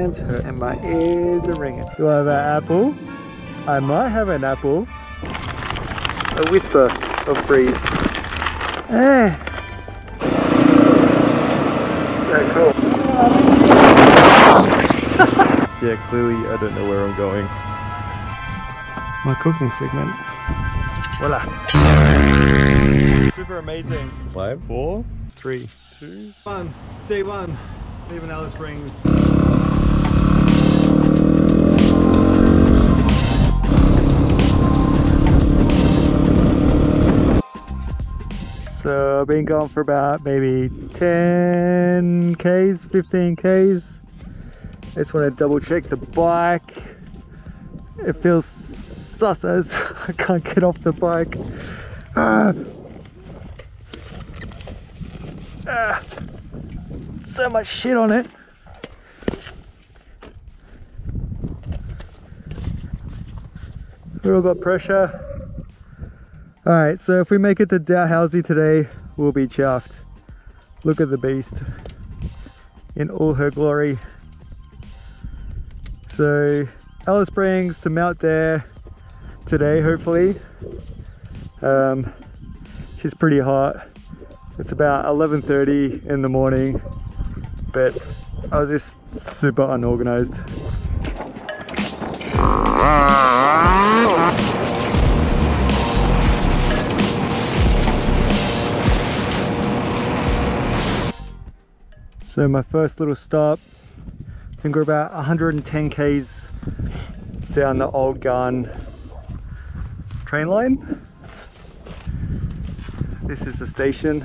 hands hurt and my ears are ringing. Do I have an apple? I might have an apple. A whisper of breeze. Eh. Yeah, cool. Yeah, clearly I don't know where I'm going. My cooking segment. Voila. Super amazing. 5, 4, 3, 2, 1. Day 1. Leaving Alice Springs. So I've been going for about maybe 10 Ks, 15 Ks. I just want to double check the bike. It feels sus as I can't get off the bike. So much shit on it. We all got pressure. Alright, so if we make it to Dalhousie today, we'll be chuffed. Look at the beast in all her glory. So Alice Springs to Mount Dare today, hopefully. She's pretty hot. It's about 11:30 in the morning, but I was just super unorganized. So my first little stop, I think we're about 110 Ks down the old Gun train line. This is the station.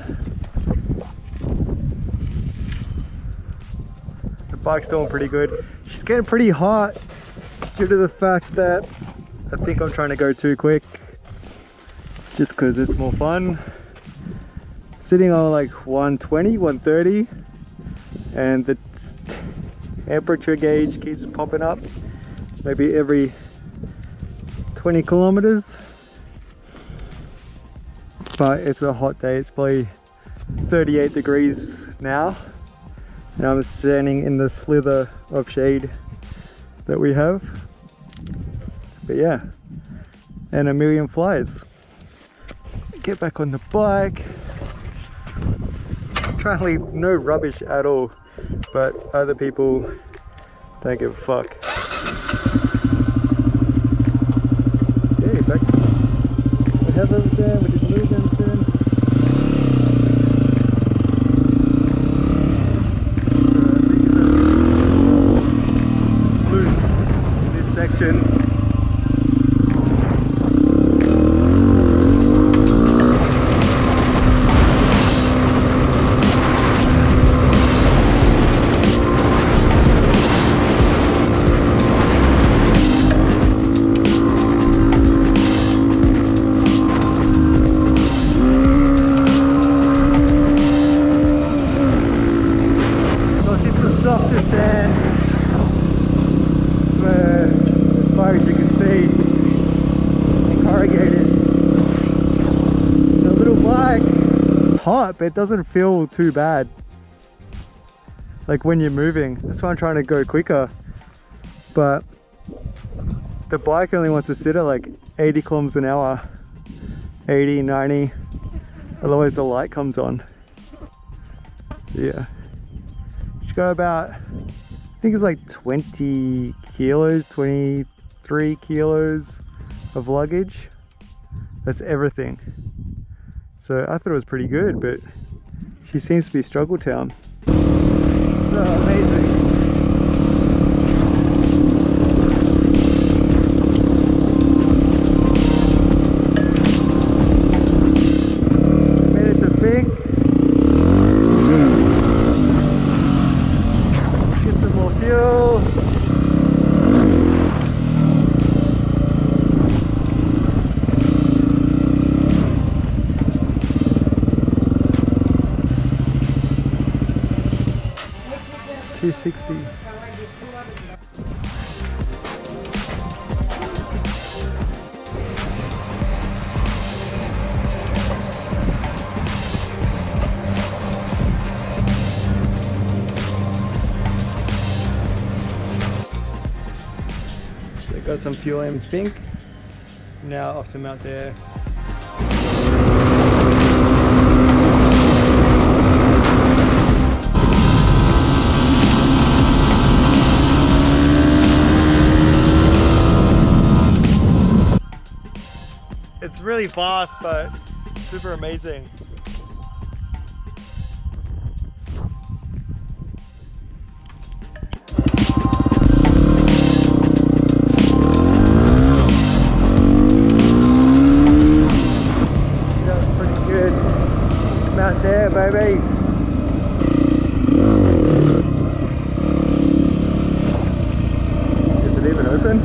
The bike's doing pretty good. She's getting pretty hot due to the fact that I think I'm trying to go too quick just because it's more fun. Sitting on like 120, 130, and the temperature gauge keeps popping up maybe every 20 kilometers. But it's a hot day. It's probably 38 degrees now, and I'm standing in the slither of shade that we have. But yeah, and a million flies. Get back on the bike. Try and leave no rubbish at all, but other people don't give a fuck. Okay, back. We have everything, we didn't lose anything. Loose in this section. Hot, but it doesn't feel too bad like when you're moving. That's why I'm trying to go quicker, but the bike only wants to sit at like 80 kilometers an hour, 80, 90, otherwise the light comes on. So yeah, just go about, I think it's like 20 kilos, 23 kilos of luggage. That's everything. So I thought it was pretty good, but she seems to be struggle town. So amazing. Made it to Fink. Get some more fuel. $260. Got some fuel in Fink. Now off to Mount Dare. It's really fast, but super amazing. That was pretty good. Mount Dare, baby. Is it even open?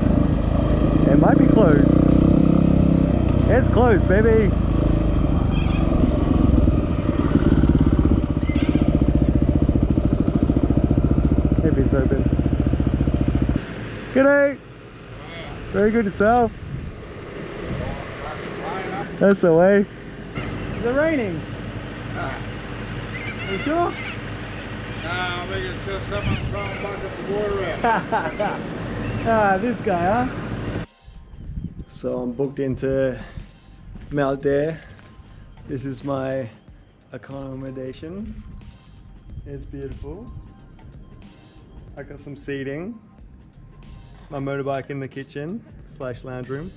It might be closed. It's closed, baby. Maybe it's open. G'day. Very good yourself. That's the way. Is it raining? Are you sure? Nah, make it till someone's throwing a bucket of water in. Ah, this guy, huh? So I'm booked into Mount Dare. This is my accommodation. It's beautiful. I got some seating. My motorbike in the kitchen / lounge room.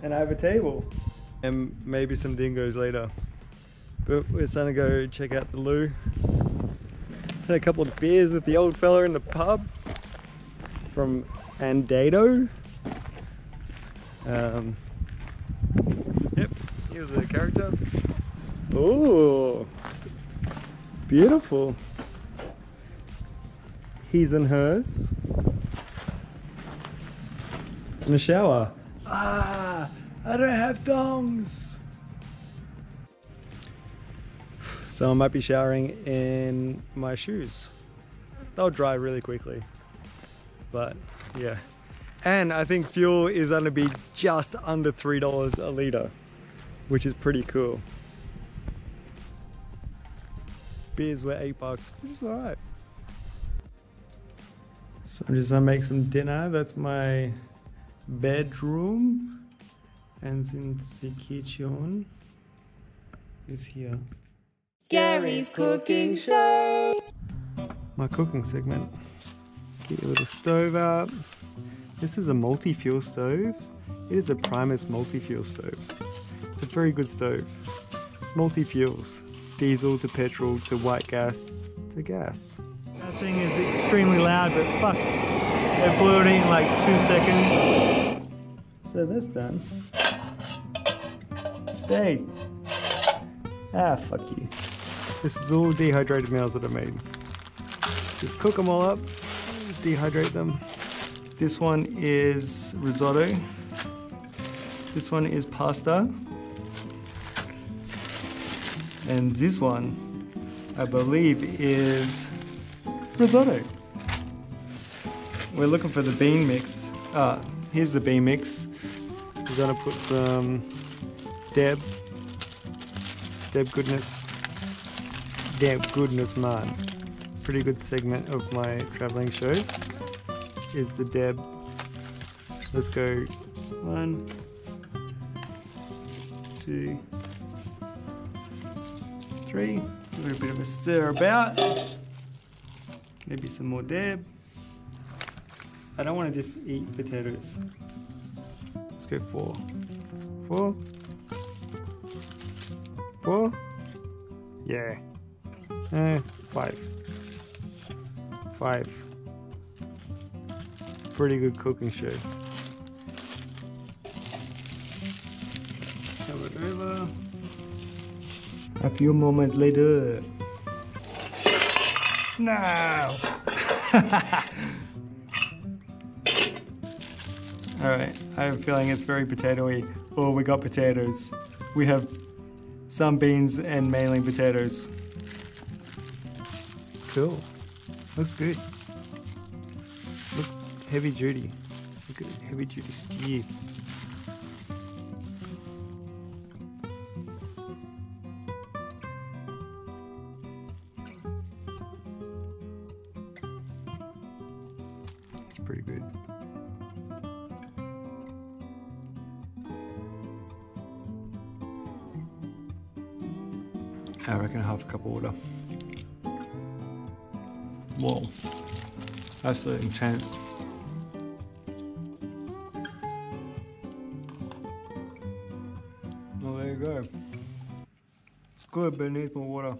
And I have a table. And maybe some dingoes later. But we're starting to go check out the loo. Had a couple of beers with the old fella in the pub from Andado. Yep, he was a character. Oh, beautiful. His and hers. And a shower. Ah, I don't have thongs. So I might be showering in my shoes. They'll dry really quickly. But yeah. And I think fuel is going to be just under $3 a litre, which is pretty cool. Beers were $8, which is alright. So I'm just going to make some dinner. That's my bedroom. And since the kitchen is here. Gary's cooking show. My cooking segment. Get your little stove out. This is a multi-fuel stove. It is a Primus multi-fuel stove. It's a very good stove. Multi-fuels. Diesel to petrol to white gas to gas. That thing is extremely loud, but fuck. It blew it in like 2 seconds. So that's done. Stay. Ah, fuck you. This is all dehydrated meals that I made. Just cook them all up, dehydrate them. This one is risotto. This one is pasta. And this one, I believe, is risotto. We're looking for the bean mix. Here's the bean mix. We're gonna put some Deb goodness. Deb goodness, man. Pretty good segment of my traveling show is the Deb. Let's go 1, 2, 3. Give it a bit of a stir about. Maybe some more Deb. I don't want to just eat potatoes. Let's go 4. 4. 4. Yeah. 5. 5. Pretty good cooking show. Cover it over. A few moments later. No! Alright, I have a feeling it's very potatoey. Oh, we got potatoes. We have some beans and mainly potatoes. Cool. Looks good. Looks heavy duty. Look at the heavy duty stew. It's pretty good. I reckon half a cup of water. Whoa, that's intense. Well, there you go. It's good, but it needs more water.